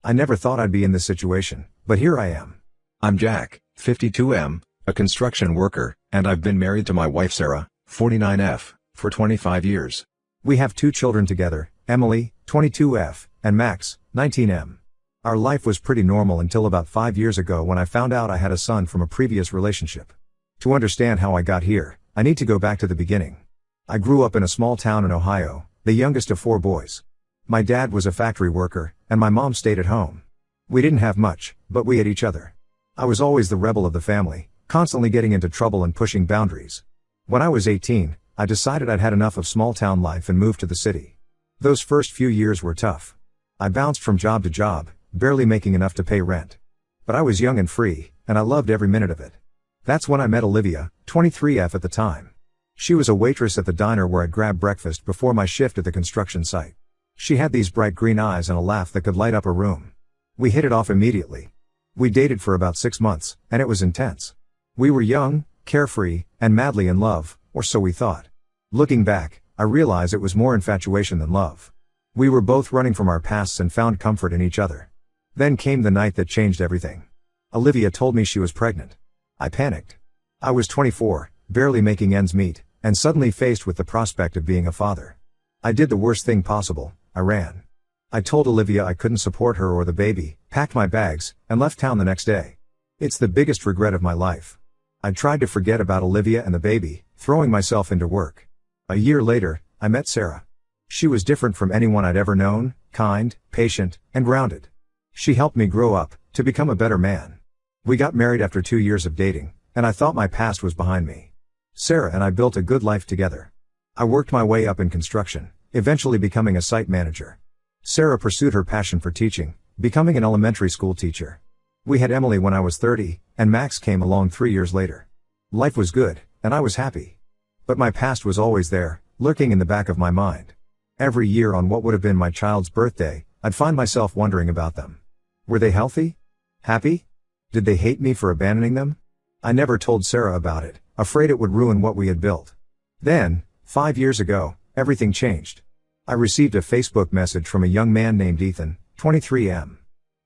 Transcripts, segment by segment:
I never thought I'd be in this situation, but here I am. I'm Jack, 52M, a construction worker, and I've been married to my wife Sarah, 49F, for 25 years. We have 2 children together, Emily, 22F, and Max, 19M. Our life was pretty normal until about 5 years ago when I found out I had a son from a previous relationship. To understand how I got here, I need to go back to the beginning. I grew up in a small town in Ohio, the youngest of 4 boys. My dad was a factory worker, and my mom stayed at home. We didn't have much, but we had each other. I was always the rebel of the family, constantly getting into trouble and pushing boundaries. When I was 18, I decided I'd had enough of small town life and moved to the city. Those first few years were tough. I bounced from job to job, barely making enough to pay rent. But I was young and free, and I loved every minute of it. That's when I met Olivia, 23F at the time. She was a waitress at the diner where I'd grab breakfast before my shift at the construction site. She had these bright green eyes and a laugh that could light up a room. We hit it off immediately. We dated for about 6 months, and it was intense. We were young, carefree, and madly in love, or so we thought. Looking back, I realize it was more infatuation than love. We were both running from our pasts and found comfort in each other. Then came the night that changed everything. Olivia told me she was pregnant. I panicked. I was 24, barely making ends meet, and suddenly faced with the prospect of being a father. I did the worst thing possible, I ran. I told Olivia I couldn't support her or the baby, packed my bags, and left town the next day. It's the biggest regret of my life. I tried to forget about Olivia and the baby, throwing myself into work. A year later, I met Sarah. She was different from anyone I'd ever known, kind, patient, and grounded. She helped me grow up, to become a better man. We got married after 2 years of dating, and I thought my past was behind me. Sarah and I built a good life together. I worked my way up in construction, eventually becoming a site manager. Sarah pursued her passion for teaching, becoming an elementary school teacher. We had Emily when I was 30, and Max came along 3 years later. Life was good, and I was happy. But my past was always there, lurking in the back of my mind. Every year on what would have been my child's birthday, I'd find myself wondering about them. Were they healthy? Happy? Did they hate me for abandoning them? I never told Sarah about it, afraid it would ruin what we had built. Then, 5 years ago, everything changed. I received a Facebook message from a young man named Ethan, 23M.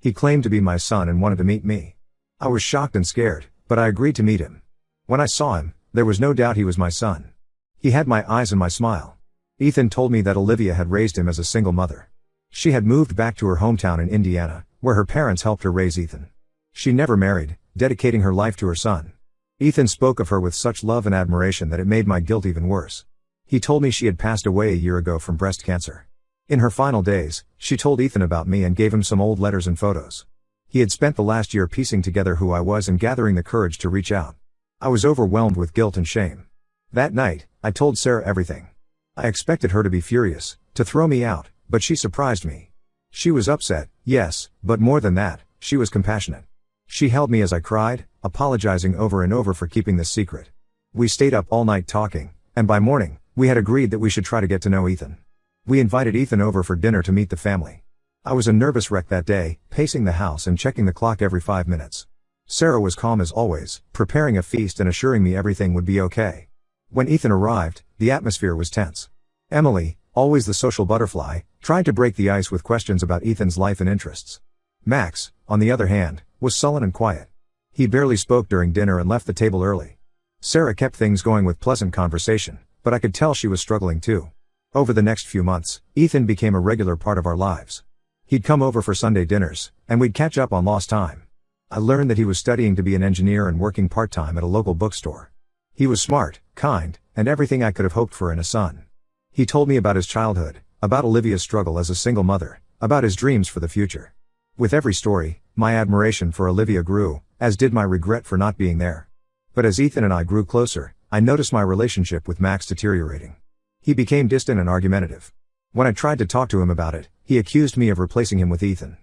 He claimed to be my son and wanted to meet me. I was shocked and scared, but I agreed to meet him. When I saw him, there was no doubt he was my son. He had my eyes and my smile. Ethan told me that Olivia had raised him as a single mother. She had moved back to her hometown in Indiana, where her parents helped her raise Ethan. She never married, dedicating her life to her son. Ethan spoke of her with such love and admiration that it made my guilt even worse. He told me she had passed away a year ago from breast cancer. In her final days, she told Ethan about me and gave him some old letters and photos. He had spent the last year piecing together who I was and gathering the courage to reach out. I was overwhelmed with guilt and shame. That night, I told Sarah everything. I expected her to be furious, to throw me out, but she surprised me. She was upset, yes, but more than that, she was compassionate. She held me as I cried, apologizing over and over for keeping this secret. We stayed up all night talking, and by morning, we had agreed that we should try to get to know Ethan. We invited Ethan over for dinner to meet the family. I was a nervous wreck that day, pacing the house and checking the clock every 5 minutes. Sarah was calm as always, preparing a feast and assuring me everything would be okay. When Ethan arrived, the atmosphere was tense. Emily, always the social butterfly, tried to break the ice with questions about Ethan's life and interests. Max, on the other hand, was sullen and quiet. He barely spoke during dinner and left the table early. Sarah kept things going with pleasant conversation, but I could tell she was struggling too. Over the next few months, Ethan became a regular part of our lives. He'd come over for Sunday dinners, and we'd catch up on lost time. I learned that he was studying to be an engineer and working part-time at a local bookstore. He was smart, kind, and everything I could have hoped for in a son. He told me about his childhood, about Olivia's struggle as a single mother, about his dreams for the future. With every story, my admiration for Olivia grew, as did my regret for not being there. But as Ethan and I grew closer, I noticed my relationship with Max deteriorating. He became distant and argumentative. When I tried to talk to him about it, he accused me of replacing him with Ethan.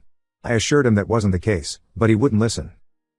I assured him that wasn't the case, but he wouldn't listen.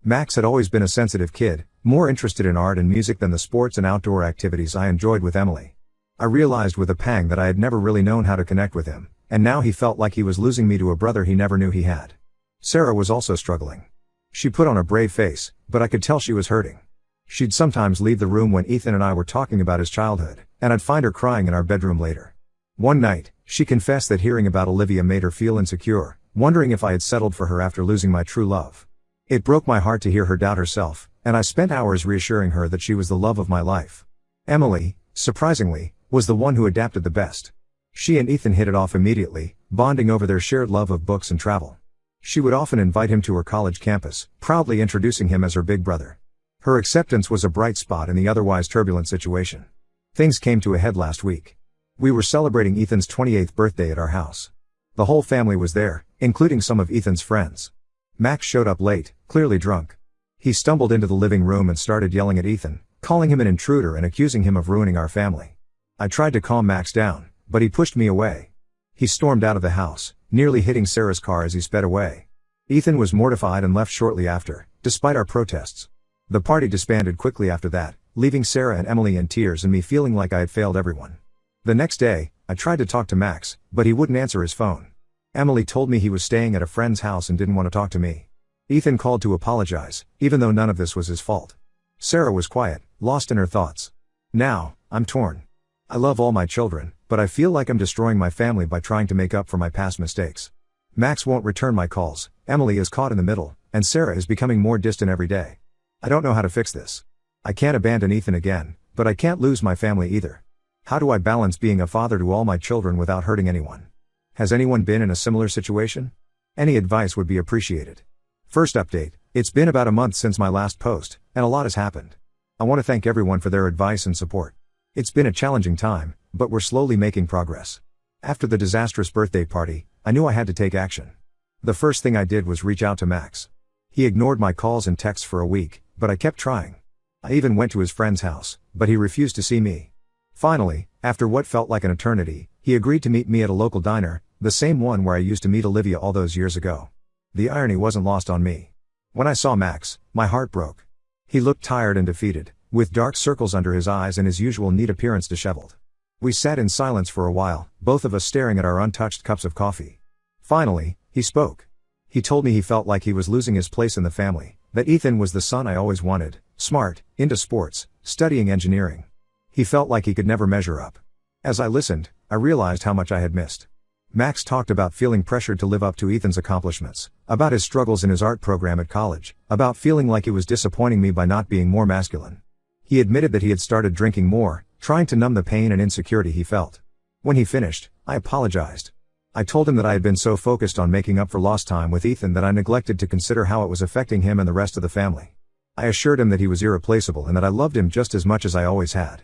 Max had always been a sensitive kid, more interested in art and music than the sports and outdoor activities I enjoyed with Emily. I realized with a pang that I had never really known how to connect with him, and now he felt like he was losing me to a brother he never knew he had. Sarah was also struggling. She put on a brave face, but I could tell she was hurting. She'd sometimes leave the room when Ethan and I were talking about his childhood, and I'd find her crying in our bedroom later. One night, she confessed that hearing about Olivia made her feel insecure, wondering if I had settled for her after losing my true love. It broke my heart to hear her doubt herself, and I spent hours reassuring her that she was the love of my life. Emily, surprisingly, was the one who adapted the best. She and Ethan hit it off immediately, bonding over their shared love of books and travel. She would often invite him to her college campus, proudly introducing him as her big brother. Her acceptance was a bright spot in the otherwise turbulent situation. Things came to a head last week. We were celebrating Ethan's 28th birthday at our house. The whole family was there, including some of Ethan's friends. Max showed up late, clearly drunk. He stumbled into the living room and started yelling at Ethan, calling him an intruder and accusing him of ruining our family. I tried to calm Max down, but he pushed me away. He stormed out of the house, nearly hitting Sarah's car as he sped away. Ethan was mortified and left shortly after, despite our protests. The party disbanded quickly after that, leaving Sarah and Emily in tears and me feeling like I had failed everyone. The next day, I tried to talk to Max, but he wouldn't answer his phone. Emily told me he was staying at a friend's house and didn't want to talk to me. Ethan called to apologize, even though none of this was his fault. Sarah was quiet, lost in her thoughts. Now, I'm torn. I love all my children, but I feel like I'm destroying my family by trying to make up for my past mistakes. Max won't return my calls, Emily is caught in the middle, and Sarah is becoming more distant every day. I don't know how to fix this. I can't abandon Ethan again, but I can't lose my family either. How do I balance being a father to all my children without hurting anyone? Has anyone been in a similar situation? Any advice would be appreciated. First update, it's been about a month since my last post, and a lot has happened. I want to thank everyone for their advice and support. It's been a challenging time, but we're slowly making progress. After the disastrous birthday party, I knew I had to take action. The first thing I did was reach out to Max. He ignored my calls and texts for a week, but I kept trying. I even went to his friend's house, but he refused to see me. Finally, after what felt like an eternity, he agreed to meet me at a local diner, the same one where I used to meet Olivia all those years ago. The irony wasn't lost on me. When I saw Max, my heart broke. He looked tired and defeated, with dark circles under his eyes and his usual neat appearance disheveled. We sat in silence for a while, both of us staring at our untouched cups of coffee. Finally, he spoke. He told me he felt like he was losing his place in the family, that Ethan was the son I always wanted, smart, into sports, studying engineering. He felt like he could never measure up. As I listened, I realized how much I had missed. Max talked about feeling pressured to live up to Ethan's accomplishments, about his struggles in his art program at college, about feeling like he was disappointing me by not being more masculine. He admitted that he had started drinking more, trying to numb the pain and insecurity he felt. When he finished, I apologized. I told him that I had been so focused on making up for lost time with Ethan that I neglected to consider how it was affecting him and the rest of the family. I assured him that he was irreplaceable and that I loved him just as much as I always had.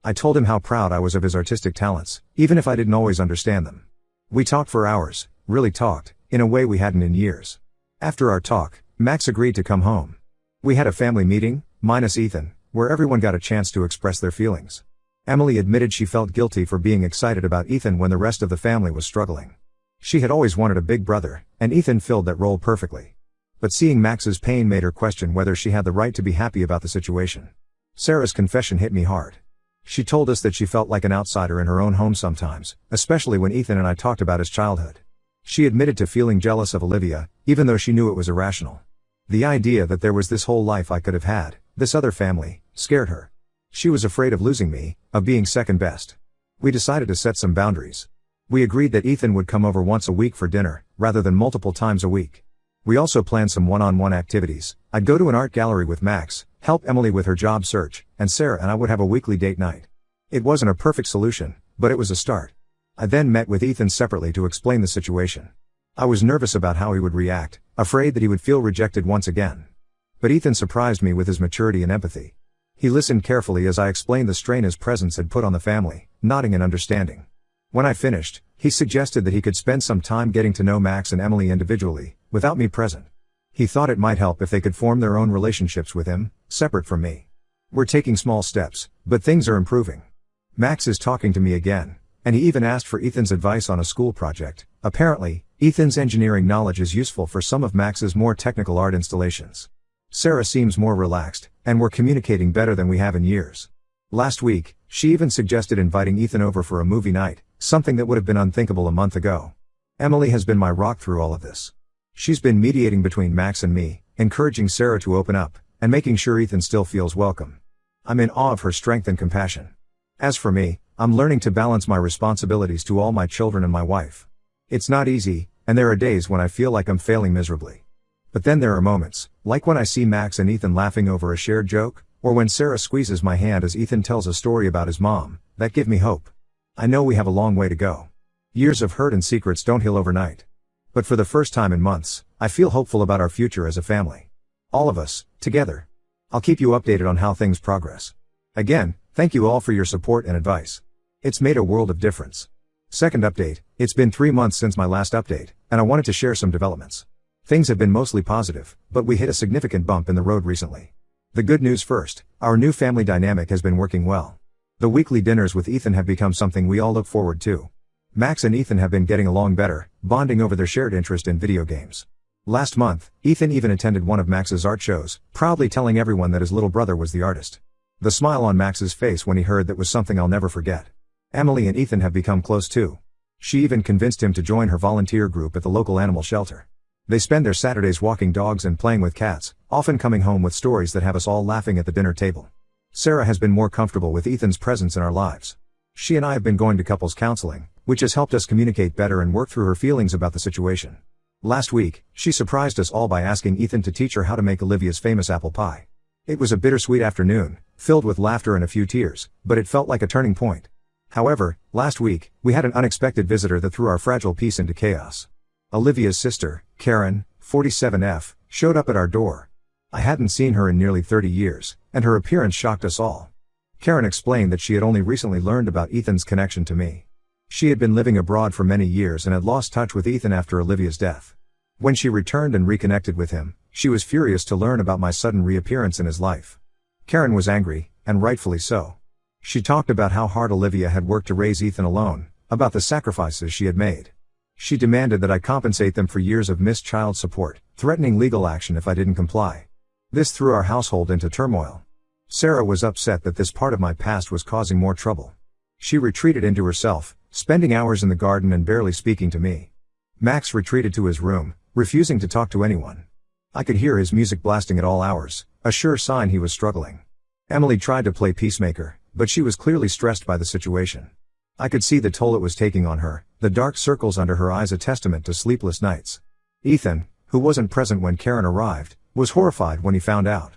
I told him how proud I was of his artistic talents, even if I didn't always understand them. We talked for hours, really talked, in a way we hadn't in years. After our talk, Max agreed to come home. We had a family meeting, minus Ethan, where everyone got a chance to express their feelings. Emily admitted she felt guilty for being excited about Ethan when the rest of the family was struggling. She had always wanted a big brother, and Ethan filled that role perfectly. But seeing Max's pain made her question whether she had the right to be happy about the situation. Sarah's confession hit me hard. She told us that she felt like an outsider in her own home sometimes, especially when Ethan and I talked about his childhood. She admitted to feeling jealous of Olivia, even though she knew it was irrational. The idea that there was this whole life I could have had, this other family, scared her. She was afraid of losing me, of being second best. We decided to set some boundaries. We agreed that Ethan would come over once a week for dinner, rather than multiple times a week. We also planned some one-on-one activities. I'd go to an art gallery with Max, help Emily with her job search, and Sarah and I would have a weekly date night. It wasn't a perfect solution, but it was a start. I then met with Ethan separately to explain the situation. I was nervous about how he would react, afraid that he would feel rejected once again. But Ethan surprised me with his maturity and empathy. He listened carefully as I explained the strain his presence had put on the family, nodding in understanding. When I finished, he suggested that he could spend some time getting to know Max and Emily individually, without me present. He thought it might help if they could form their own relationships with him, separate from me. We're taking small steps, but things are improving. Max is talking to me again, and he even asked for Ethan's advice on a school project. Apparently, Ethan's engineering knowledge is useful for some of Max's more technical art installations. Sarah seems more relaxed, and we're communicating better than we have in years. Last week, she even suggested inviting Ethan over for a movie night, something that would have been unthinkable a month ago. Emily has been my rock through all of this. She's been mediating between Max and me, encouraging Sarah to open up, and making sure Ethan still feels welcome. I'm in awe of her strength and compassion. As for me, I'm learning to balance my responsibilities to all my children and my wife. It's not easy, and there are days when I feel like I'm failing miserably. But then there are moments, like when I see Max and Ethan laughing over a shared joke, or when Sarah squeezes my hand as Ethan tells a story about his mom, that give me hope. I know we have a long way to go. Years of hurt and secrets don't heal overnight. But for the first time in months, I feel hopeful about our future as a family. All of us, together. I'll keep you updated on how things progress. Again, thank you all for your support and advice. It's made a world of difference. Second update, it's been 3 months since my last update, and I wanted to share some developments. Things have been mostly positive, but we hit a significant bump in the road recently. The good news first, our new family dynamic has been working well. The weekly dinners with Ethan have become something we all look forward to. Max and Ethan have been getting along better, bonding over their shared interest in video games. Last month, Ethan even attended one of Max's art shows, proudly telling everyone that his little brother was the artist. The smile on Max's face when he heard that was something I'll never forget. Emily and Ethan have become close too. She even convinced him to join her volunteer group at the local animal shelter. They spend their Saturdays walking dogs and playing with cats, often coming home with stories that have us all laughing at the dinner table. Sarah has been more comfortable with Ethan's presence in our lives. She and I have been going to couples counseling, which has helped us communicate better and work through her feelings about the situation. Last week, she surprised us all by asking Ethan to teach her how to make Olivia's famous apple pie. It was a bittersweet afternoon, filled with laughter and a few tears, but it felt like a turning point. However, last week, we had an unexpected visitor that threw our fragile peace into chaos. Olivia's sister, Karen, 47F, showed up at our door. I hadn't seen her in nearly 30 years, and her appearance shocked us all. Karen explained that she had only recently learned about Ethan's connection to me. She had been living abroad for many years and had lost touch with Ethan after Olivia's death. When she returned and reconnected with him, she was furious to learn about my sudden reappearance in his life. Karen was angry, and rightfully so. She talked about how hard Olivia had worked to raise Ethan alone, about the sacrifices she had made. She demanded that I compensate them for years of missed child support, threatening legal action if I didn't comply. This threw our household into turmoil. Sarah was upset that this part of my past was causing more trouble. She retreated into herself, spending hours in the garden and barely speaking to me. Max retreated to his room, refusing to talk to anyone. I could hear his music blasting at all hours, a sure sign he was struggling. Emily tried to play peacemaker, but she was clearly stressed by the situation. I could see the toll it was taking on her, the dark circles under her eyes a testament to sleepless nights. Ethan, who wasn't present when Karen arrived, was horrified when he found out.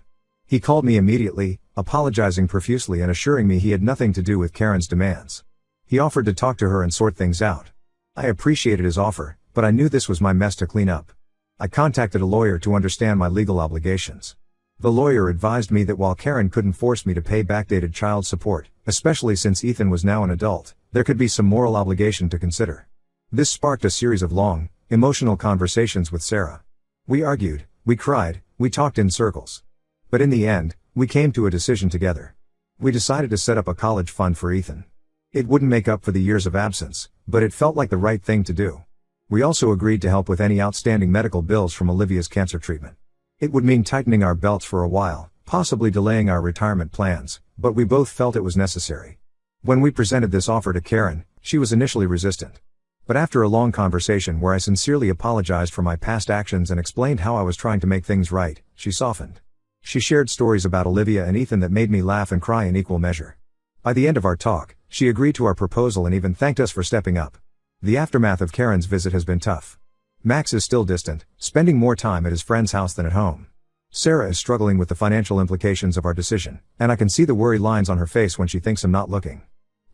He called me immediately, apologizing profusely and assuring me he had nothing to do with Karen's demands. He offered to talk to her and sort things out. I appreciated his offer, but I knew this was my mess to clean up. I contacted a lawyer to understand my legal obligations. The lawyer advised me that while Karen couldn't force me to pay backdated child support, especially since Ethan was now an adult, there could be some moral obligation to consider. This sparked a series of long, emotional conversations with Sarah. We argued, we cried, we talked in circles. But in the end, we came to a decision together. We decided to set up a college fund for Ethan. It wouldn't make up for the years of absence, but it felt like the right thing to do. We also agreed to help with any outstanding medical bills from Olivia's cancer treatment. It would mean tightening our belts for a while, possibly delaying our retirement plans, but we both felt it was necessary. When we presented this offer to Karen, she was initially resistant. But after a long conversation where I sincerely apologized for my past actions and explained how I was trying to make things right, she softened. She shared stories about Olivia and Ethan that made me laugh and cry in equal measure. By the end of our talk, she agreed to our proposal and even thanked us for stepping up. The aftermath of Karen's visit has been tough. Max is still distant, spending more time at his friend's house than at home. Sarah is struggling with the financial implications of our decision, and I can see the worry lines on her face when she thinks I'm not looking.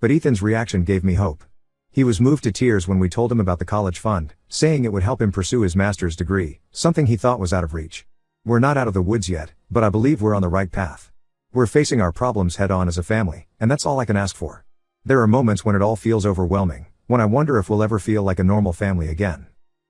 But Ethan's reaction gave me hope. He was moved to tears when we told him about the college fund, saying it would help him pursue his master's degree, something he thought was out of reach. We're not out of the woods yet, but I believe we're on the right path. We're facing our problems head on as a family, and that's all I can ask for. There are moments when it all feels overwhelming, when I wonder if we'll ever feel like a normal family again.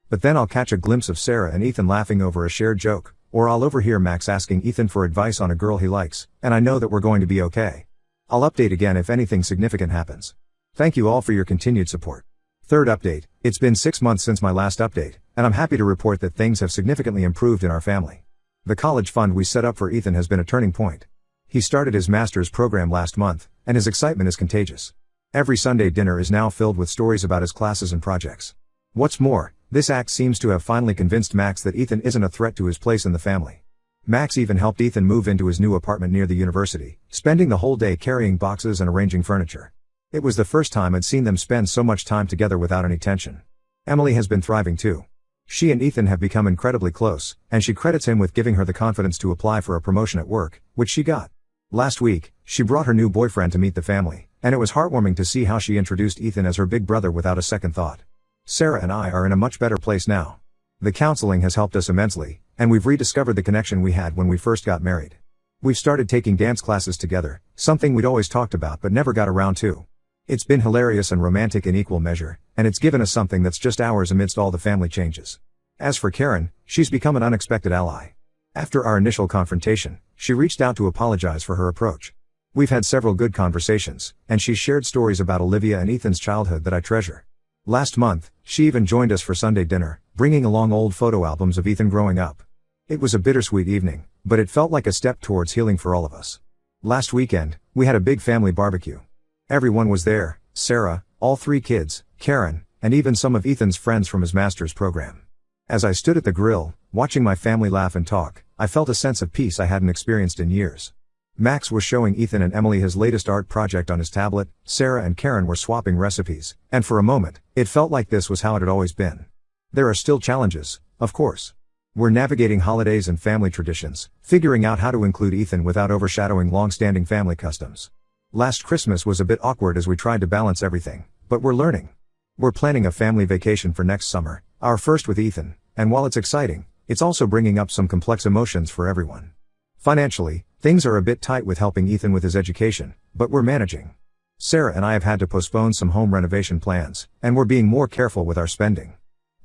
But then I'll catch a glimpse of Sarah and Ethan laughing over a shared joke, or I'll overhear Max asking Ethan for advice on a girl he likes, and I know that we're going to be okay. I'll update again if anything significant happens. Thank you all for your continued support. Third update, it's been 6 months since my last update, and I'm happy to report that things have significantly improved in our family. The college fund we set up for Ethan has been a turning point. He started his master's program last month, and his excitement is contagious. Every Sunday dinner is now filled with stories about his classes and projects. What's more, this act seems to have finally convinced Max that Ethan isn't a threat to his place in the family. Max even helped Ethan move into his new apartment near the university, spending the whole day carrying boxes and arranging furniture. It was the first time I'd seen them spend so much time together without any tension. Emily has been thriving too. She and Ethan have become incredibly close, and she credits him with giving her the confidence to apply for a promotion at work, which she got. Last week, she brought her new boyfriend to meet the family, and it was heartwarming to see how she introduced Ethan as her big brother without a second thought. Sarah and I are in a much better place now. The counseling has helped us immensely, and we've rediscovered the connection we had when we first got married. We've started taking dance classes together, something we'd always talked about but never got around to. It's been hilarious and romantic in equal measure, and it's given us something that's just ours amidst all the family changes. As for Karen, she's become an unexpected ally. After our initial confrontation, she reached out to apologize for her approach. We've had several good conversations, and she's shared stories about Olivia and Ethan's childhood that I treasure. Last month, she even joined us for Sunday dinner, bringing along old photo albums of Ethan growing up. It was a bittersweet evening, but it felt like a step towards healing for all of us. Last weekend, we had a big family barbecue. Everyone was there: Sarah, all 3 kids, Karen, and even some of Ethan's friends from his master's program. As I stood at the grill, watching my family laugh and talk, I felt a sense of peace I hadn't experienced in years. Max was showing Ethan and Emily his latest art project on his tablet, Sarah and Karen were swapping recipes, and for a moment, it felt like this was how it had always been. There are still challenges, of course. We're navigating holidays and family traditions, figuring out how to include Ethan without overshadowing long-standing family customs. Last Christmas was a bit awkward as we tried to balance everything, but we're learning. We're planning a family vacation for next summer, our first with Ethan, and while it's exciting, it's also bringing up some complex emotions for everyone. Financially, things are a bit tight with helping Ethan with his education, but we're managing. Sarah and I have had to postpone some home renovation plans, and we're being more careful with our spending.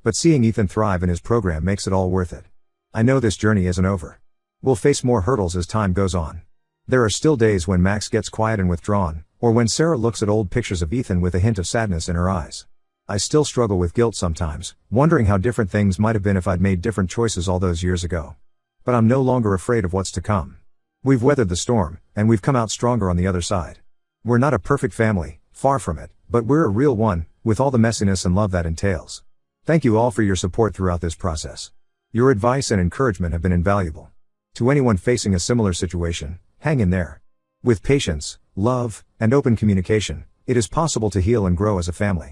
But seeing Ethan thrive in his program makes it all worth it. I know this journey isn't over. We'll face more hurdles as time goes on. There are still days when Max gets quiet and withdrawn, or when Sarah looks at old pictures of Ethan with a hint of sadness in her eyes. I still struggle with guilt sometimes, wondering how different things might have been if I'd made different choices all those years ago. But I'm no longer afraid of what's to come. We've weathered the storm, and we've come out stronger on the other side. We're not a perfect family, far from it, but we're a real one, with all the messiness and love that entails. Thank you all for your support throughout this process. Your advice and encouragement have been invaluable. To anyone facing a similar situation, hang in there. With patience, love, and open communication, it is possible to heal and grow as a family.